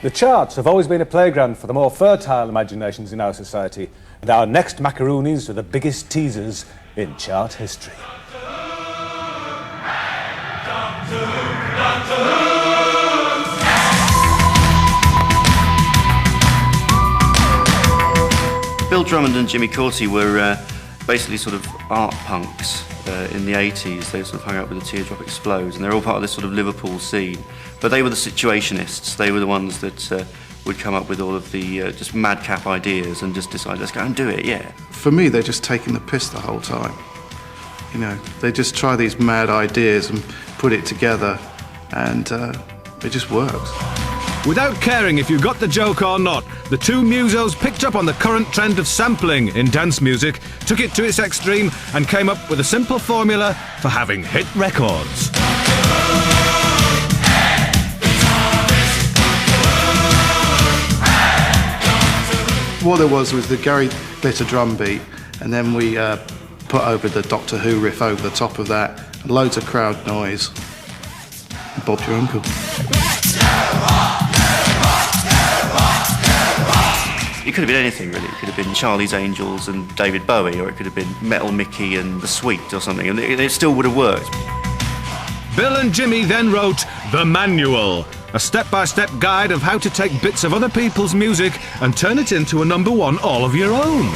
The charts have always been a playground for the more fertile imaginations in our society, and our next macaroonies are the biggest teasers in chart history. Bill Drummond and Jimmy Cauty were basically sort of art punks in the 80s. They sort of hung out with the Teardrop Explodes, and they're all part of this sort of Liverpool scene. But they were the situationists. They were the ones that would come up with all of the just madcap ideas and just decide, let's go and do it, yeah. For me, they're just taking the piss the whole time. You know, they just try these mad ideas and put it together, and it just works. Without caring if you got the joke or not, the two musos picked up on the current trend of sampling in dance music, took it to its extreme, and came up with a simple formula for having hit records. What there was the Gary Glitter drum beat, and then we put over the Doctor Who riff over the top of that, and loads of crowd noise. Bob's your uncle. It could have been anything, really. It could have been Charlie's Angels and David Bowie, or it could have been Metal Mickey and The Sweet or something, and it still would have worked. Bill and Jimmy then wrote The Manual, a step-by-step guide of how to take bits of other people's music and turn it into a number one all of your own.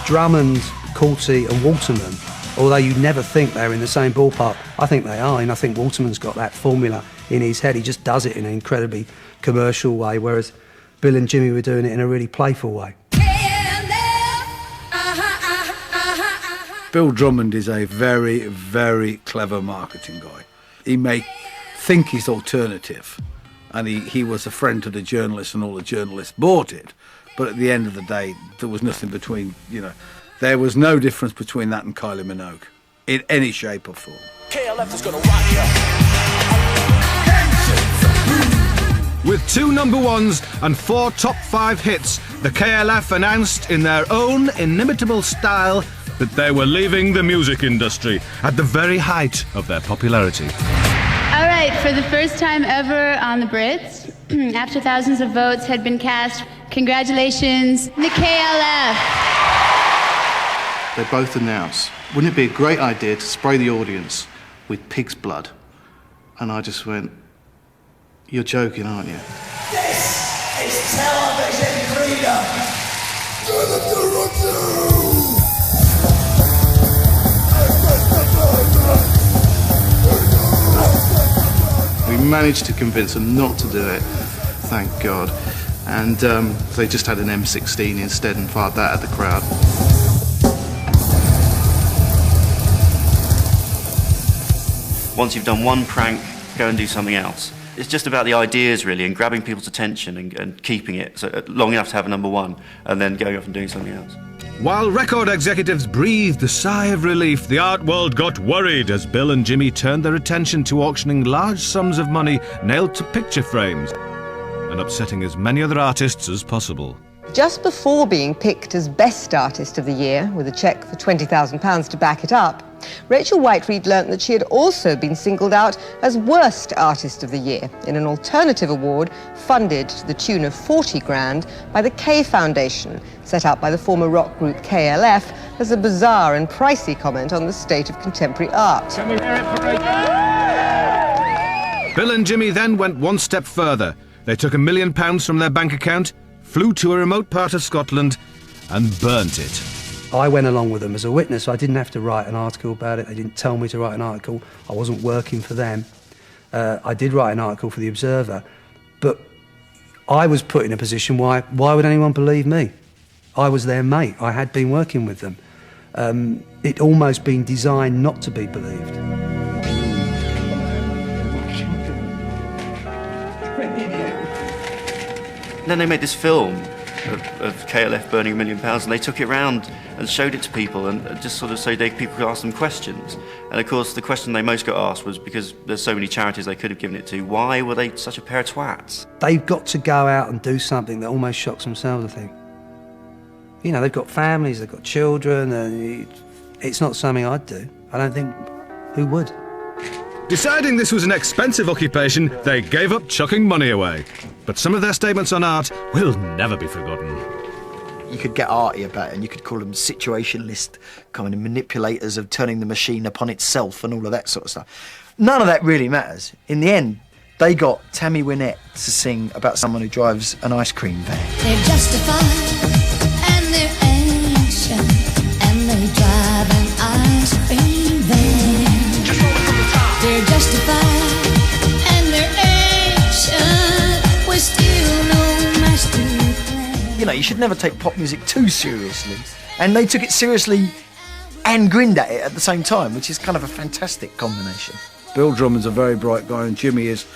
Drummond, Cauty and Waterman, although you'd never think they're in the same ballpark, I think they are, and I think Waterman's got that formula in his head. He just does it in an incredibly commercial way, whereas Bill and Jimmy were doing it in a really playful way. Bill Drummond is a very, very clever marketing guy. He may think he's alternative, and he was a friend to the journalists, and all the journalists bought it, but at the end of the day, there was nothing between, you know, there was no difference between that and Kylie Minogue, in any shape or form. KLF is gonna rock you. With 2 number ones and 4 top 5 hits, the KLF announced in their own inimitable style that they were leaving the music industry at the very height of their popularity. All right, for the first time ever on the Brits, after thousands of votes had been cast, congratulations, the KLF. They both announced, wouldn't it be a great idea to spray the audience with pig's blood? And I just went, you're joking, aren't you? This is television freedom. We managed to convince them not to do it, thank God. And they just had an M16 instead and fired that at the crowd. Once you've done one prank, go and do something else. It's just about the ideas, really, and grabbing people's attention and keeping it long enough to have a number one, and then going off and doing something else. While record executives breathed a sigh of relief, the art world got worried as Bill and Jimmy turned their attention to auctioning large sums of money nailed to picture frames and upsetting as many other artists as possible. Just before being picked as Best Artist of the Year, with a cheque for £20,000 to back it up, Rachel Whiteread learnt that she had also been singled out as Worst Artist of the Year in an alternative award funded to the tune of 40 grand by the K Foundation, set up by the former rock group KLF as a bizarre and pricey comment on the state of contemporary art. Can we hear it for Rachel? Bill and Jimmy then went one step further. They took £1 million from their bank account, flew to a remote part of Scotland and burnt it. I went along with them as a witness, so I didn't have to write an article about it. They didn't tell me to write an article. I wasn't working for them. I did write an article for The Observer, but I was put in a position why would anyone believe me? I was their mate. I had been working with them. It almost been designed not to be believed. And then they made this film of KLF burning £1 million, and they took it around and showed it to people, and just sort of so people could ask them questions. And of course, the question they most got asked was, because there's so many charities they could have given it to, why were they such a pair of twats? They've got to go out and do something that almost shocks themselves, I think. You know, they've got families, they've got children, and it's not something I'd do. I don't think, who would? Deciding this was an expensive occupation, they gave up chucking money away. But some of their statements on art will never be forgotten. You could get arty about it, and you could call them situationalist kind of manipulators of turning the machine upon itself and all of that sort of stuff. None of that really matters. In the end, they got Tammy Wynette to sing about someone who drives an ice cream van. They're justified and they're ancient, and they drive an ice cream van. They're justified and they're ancient, with still no master plan. You know, you should never take pop music too seriously. And they took it seriously and grinned at it at the same time, which is kind of a fantastic combination. Bill Drummond's a very bright guy and Jimmy is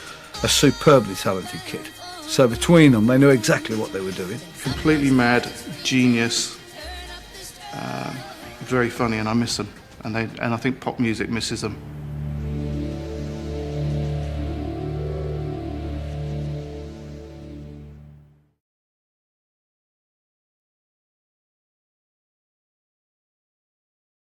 a superbly talented kid. So between them, they knew exactly what they were doing. Completely mad, genius, very funny, and I miss them. And I think pop music misses them.